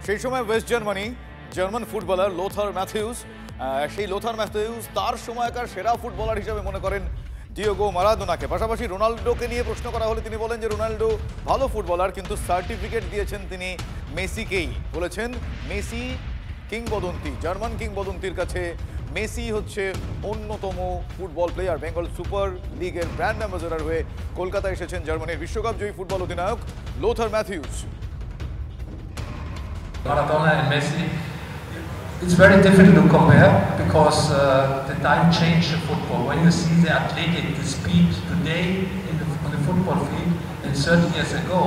সেই সময় West Germany German footballer Lothar Matthaus সেই লোথার ম্যাথিউস তার সময়কার সেরা ফুটবলার হিসেবে মনে করেন ডিয়েগো মারাদোনাকে। পাশাপাশি রোনাল্ডোকে নিয়ে প্রশ্ন করা হলে তিনি বলেন যে রোনাল্ডো ভালো ফুটবলার, কিন্তু সার্টিফিকেট দিয়েছেন তিনি মেসিকেই। বলেছেন মেসি কিংবদন্তি, জার্মান কিংবদন্তির কাছে মেসি হচ্ছে অন্যতম ফুটবল প্লেয়ার। বেঙ্গল সুপার লিগের ব্র্যান্ড অ্যাম্বাসেডর হয়ে কলকাতায় এসেছেন জার্মানির বিশ্বকাপ জয়ী ফুটবল অধিনায়ক Lothar Matthaus. Maradona and Messi, it's very difficult to compare because the time changed the football. When you see the athletic, the speed today on the football field and 30 years ago,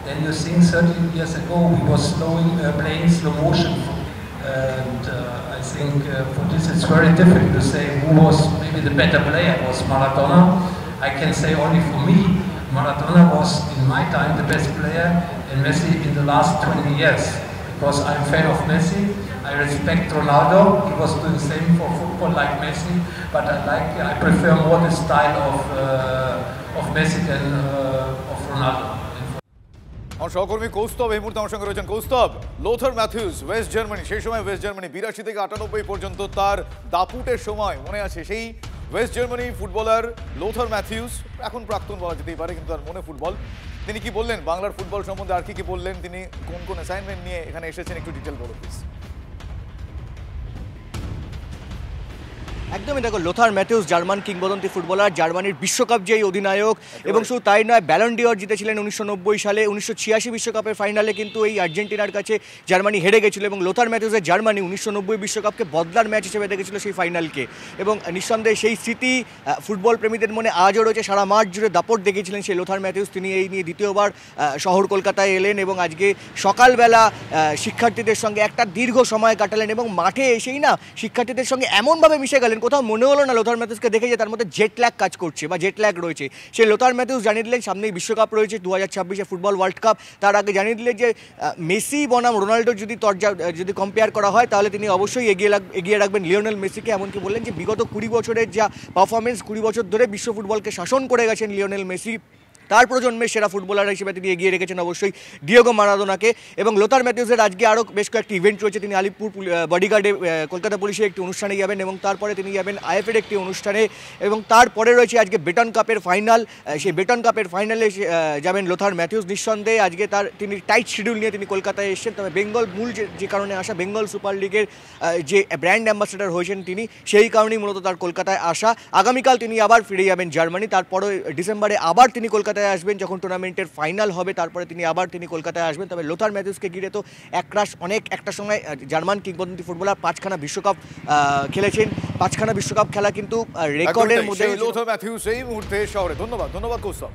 then you think 30 years ago we were playing slow motion. And I think for this it's very difficult to say who was maybe the better player. Was Maradona? I can say only for me, Maradona was in my time the best player and Messi in the last 20 years. Because I'm a fan of Messi, I respect Ronaldo. He was doing the same for football like Messi, but I prefer more the style of Messi than of Ronaldo. আমার সহকর্মী কৌস্তব এই মুহূর্তে আমার সঙ্গে রয়েছেন। Kaustav, Lothar Matthaus West Germany, সেই সময় West Germany 82 থেকে 98 পর্যন্ত তার দাপুটের সময় মনে আছে, সেই West Germany footballer Lothar Matthaus, এখন প্রাক্তন বলা যেতেই পারে কিন্তু তার মনে ফুটবল। তিনি কি বললেন বাংলার ফুটবল সম্বন্ধে, আর কি বললেন, তিনি কোন কোন অ্যাসাইনমেন্ট নিয়ে এখানে এসেছেন, একটু ডিটেল বলো প্লিজ। একদমই দেখো, লোথার ম্যাথিউস জার্মান কিংবদন্তি ফুটবলার, জার্মানির বিশ্বকাপ জয়ী অধিনায়ক, এবং শুধু তাই নয়, ব্যালন ডিওর জিতেছিলেন 1990 সালে। 1986 বিশ্বকাপের ফাইনালে কিন্তু এই আর্জেন্টিনার কাছে জার্মানি হেরে গেছিল, এবং লোথার ম্যাথিউসের জার্মানি 1990 বিশ্বকাপকে বদলার ম্যাচ হিসেবে দেখেছিল সেই ফাইনালকে। এবং নিঃসন্দেহে সেই স্মৃতি ফুটবল প্রেমীদের মনে আজও রয়েছে। সারা মাঠ জুড়ে দাপট দেখিয়েছিলেন সেই লোথার ম্যাথিউস। তিনি এই নিয়ে দ্বিতীয়বার শহর কলকাতায় এলেন এবং আজকে সকালবেলা শিক্ষার্থীদের সঙ্গে একটা দীর্ঘ সময় কাটালেন, এবং মাঠে এসেই না শিক্ষার্থীদের সঙ্গে এমনভাবে মিশে গেলেন, কোথাও মনে হলো না লোথার ম্যাথিউসকে দেখে যে তার মধ্যে জেট ল্যাগ কাজ করছে বা জেট ল্যাগ রয়েছে। সেই লোথার ম্যাথিউস জানিয়ে দিলেন সামনেই বিশ্বকাপ রয়েছে, 2026 ফুটবল ওয়ার্ল্ড কাপ। তার আগে জানিয়ে দিলেন যে মেসি বনাম রোনাল্ডো যদি কম্পেয়ার করা হয় তাহলে তিনি অবশ্যই এগিয়ে রাখবেন লিওনেল মেসিকে। এমনকি বললেন যে বিগত 20 বছরের যা পারফরমেন্স, 20 বছর ধরে বিশ্ব ফুটবলকে শাসন করে গেছেন লিওনেল মেসি, তার প্রজন্মের সেরা ফুটবলার হিসেবে তিনি এগিয়ে রেখেছেন অবশ্যই ডিয়েগো মারাদোনাকে। এবং লোথার ম্যাথিউসের আজকে আরও বেশ কয়েকটি ইভেন্ট রয়েছে। তিনি আলিপুর বডিগার্ডে কলকাতা পুলিশের একটি অনুষ্ঠানে যাবেন, এবং তারপরে তিনি যাবেন আইএফের একটি অনুষ্ঠানে, এবং তারপরে রয়েছে আজকে বেটন কাপের ফাইনাল। সেই বেটন কাপের ফাইনালে যাবেন লোথার ম্যাথিউস। নিঃসন্দেহে আজকে তিনি টাইট শিডিউল নিয়ে তিনি কলকাতায় এসেছেন। তবে বেঙ্গল মূল যে কারণে আসা, বেঙ্গল সুপার লিগের যে ব্র্যান্ড অ্যাম্বাসেডর হয়েছেন তিনি, সেই কারণেই মূলত তার কলকাতায় আসা। আগামীকাল তিনি আবার ফিরে যাবেন জার্মানি, তারপরে ডিসেম্বরে আবার তিনি কলকাতায় আসবেন যখন টুর্নামেন্টের ফাইনাল হবে, তারপরে তিনি কলকাতায় আসবেন। তবে লোথার ম্যাথিউসকে ঘিরে তো একটা সময় জার্মান কিংবদন্তি ফুটবলার 5খানা বিশ্বকাপ খেলেছেন। 5খানা বিশ্বকাপ খেলা কিন্তু রেকর্ডের মধ্যে। লোথার ম্যাথিউস এই মুহূর্তে শহরে। ধন্যবাদ কৌস্তব।